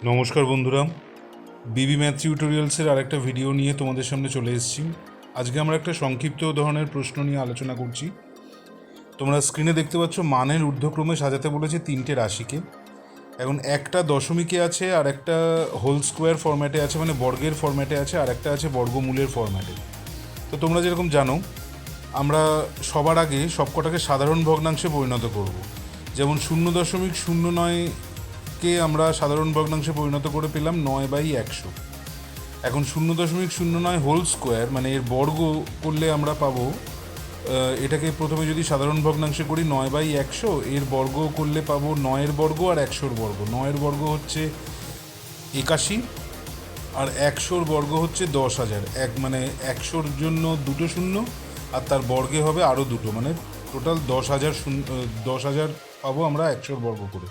নমস্কার বন্ধুরা, বিবি ম্যাথ টিউটোরিয়ালসের আরেকটা ভিডিও নিয়ে তোমাদের সামনে চলে এসেছি। আজকে আমরা একটা সংক্ষিপ্ত ধরনের প্রশ্ন নিয়ে আলোচনা করছি। তোমরা স্ক্রিনে দেখতে পাচ্ছ মানের ঊর্ধ্বক্রমে সাজাতে বলেছে তিনটে রাশিকে। এখন একটা দশমিকে আছে, আর একটা হোল স্কোয়ার ফরম্যাটে আছে, মানে বর্গের ফরম্যাটে আছে, আর একটা আছে বর্গমূলের ফরম্যাটে। তো তোমরা যেরকম জানো, আমরা সবার আগে সবকটাকে সাধারণ ভগ্নাংশে পরিণত করব। যেমন 0.09কে আমরা সাধারণ ভগ্নাংশে পরিণত করে পেলাম 9/100। এখন 0.09 হোল স্কোয়ার মানে এর বর্গ করলে আমরা পাবো, এটাকে প্রথমে যদি সাধারণ ভগ্নাংশে করি 9/100, এর বর্গ করলে পাবো 9-এর বর্গ আর 100-র বর্গ। 9-এর বর্গ হচ্ছে 81, আর 100-র বর্গ হচ্ছে 10,000। মানে 100-র জন্য দুটো শূন্য, আর তার বর্গে হবে আরও দুটো, মানে টোটাল 10,000 10,000 পাবো আমরা 100-র বর্গ করে।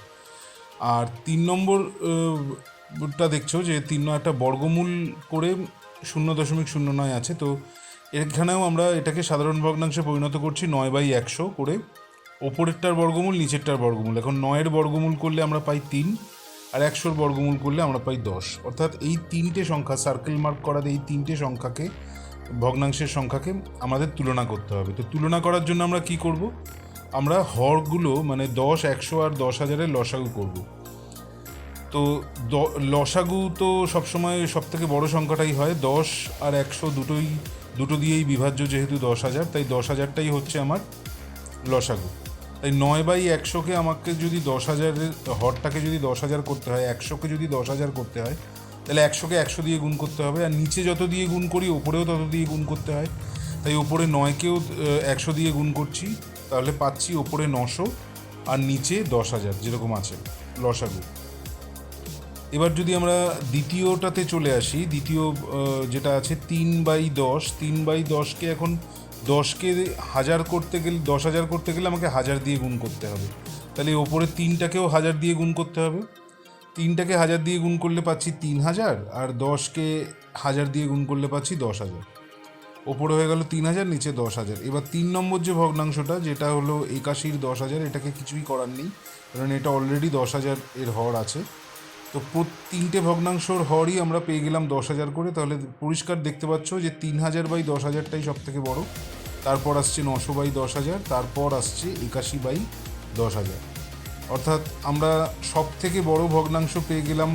আর 3 নম্বরটা দেখছো যে একটা বর্গমূল করে 0.09 আছে। তো এখানেও আমরা এটাকে সাধারণ ভগ্নাংশে পরিণত করছি 9/100 করে। ওপরেরটার বর্গমূল, নিচেরটার বর্গমূল। এখন 9-এর বর্গমূল করলে আমরা পাই 3, আর 100-র বর্গমূল করলে আমরা পাই 10। অর্থাৎ এই তিনটে সংখ্যা, সার্কেল মার্ক করা এই তিনটে সংখ্যাকে, ভগ্নাংশের সংখ্যাকে আমাদের তুলনা করতে হবে। তো তুলনা করার জন্য আমরা কি করব? আমরা হরগুলো মানে 10, 100 আর 10,000-এর লসাগু করব। তো লসাগু তো সবসময় সবথেকে বড় সংখ্যাটাই হয়। 10 আর 100 দুটো দিয়েই বিভাজ্য, যেহেতু 10,000, তাই 10,000টাই হচ্ছে আমার লসাগু। তাই 9/100-কে আমাকে যদি 10,000-এর হরটাকে যদি 10,000 করতে হয়, 100-কে যদি 10,000 করতে হয়, তাহলে 100-কে 100 দিয়ে গুণ করতে হবে। আর নিচে যত দিয়ে গুণ করি ওপরেও তত দিয়ে গুণ করতে হয়। তাই ওপরে 9-কেও 100 দিয়ে গুণ করছি, তাহলে পাচ্ছি ওপরে 900 আর নিচে 10,000, যেরকম আছে লসাগু। এবার যদি আমরা দ্বিতীয়টাতে চলে আসি, দ্বিতীয় যেটা আছে 3/10, 3/10-কে এখন 10-কে 1000 করতে গেলে, 10,000 করতে গেলে আমাকে 1000 দিয়ে গুণ করতে হবে। তাহলে ওপরে 3টাকেও 1000 দিয়ে গুণ করতে হবে। 3টাকে 1000 দিয়ে গুণ করলে পাচ্ছি 3,000, আর 10-কে 1000 দিয়ে গুণ করলে পাচ্ছি 10,000। ওপরে হয়ে গেল 3,000, নিচে 10,000। এবার 3 নম্বর যে ভগ্নাংশটা, যেটা হলো 81-র 10,000, এটাকে কিছুই করার নেই, কারণ এটা অলরেডি 10,000 এর হর আছে। তো তিনটে ভগ্নাংশর হরই আমরা পেয়ে গেলাম 10,000 করে। তাহলে পরিষ্কার দেখতে পাচ্ছ যে 3,000/10,000টাই সব থেকে বড়, তারপর আসছে 900/10,000, তারপর আসছে 81/10,000। অর্থাৎ আমরা সব থেকে বড় ভগ্নাংশ পেয়ে গেলাম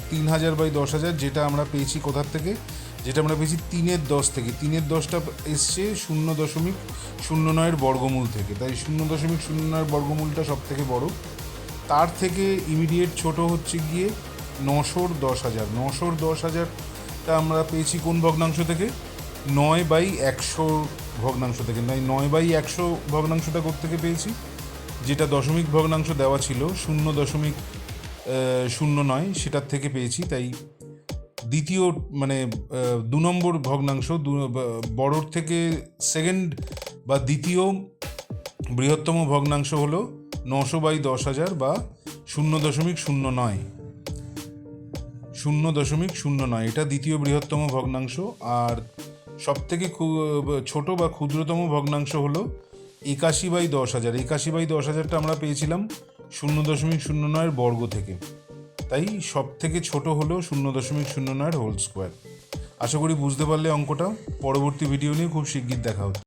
3,000/10,000, যেটা আমরা পেয়েছি কোথার থেকে? যেটা আমরা পেয়েছি 3-এর 10 থেকে। 3-এর 10টা এসছে 0.09-এর বর্গমূল থেকে। তাই 0.09-এর বর্গমূলটা সব থেকে বড়। তার থেকে ইমিডিয়েট ছোট হচ্ছে গিয়ে 900-র 10,000। 900-র 10,000টা আমরা পেয়েছি কোন ভগ্নাংশ থেকে? 9/100 ভগ্নাংশ থেকে। তাই 9/100 ভগ্নাংশটা কোত্থেকে পেয়েছি? যেটা দশমিক ভগ্নাংশ দেওয়া ছিল 0.09, সেটার থেকে পেয়েছি। তাই দ্বিতীয় মানে 2 নম্বর ভগ্নাংশ, বড়োর থেকে সেকেন্ড বা দ্বিতীয় বৃহত্তম ভগ্নাংশ হলো 900/10,000 বা 0.09। 0.09 এটা দ্বিতীয় বৃহত্তম ভগ্নাংশ। আর সবথেকে ছোট বা ক্ষুদ্রতম ভগ্নাংশ হলো 81/10,000। 81/10,000টা আমরা পেয়েছিলাম 0.09-এর বর্গ থেকে। তাই সব থেকে ছোট হলো 0.09-এর হোল স্কোয়ার। আশা করি বুঝতে পারলে অঙ্কটা। পরবর্তী ভিডিও নিয়ে খুব শিগগির দেখা হচ্ছে।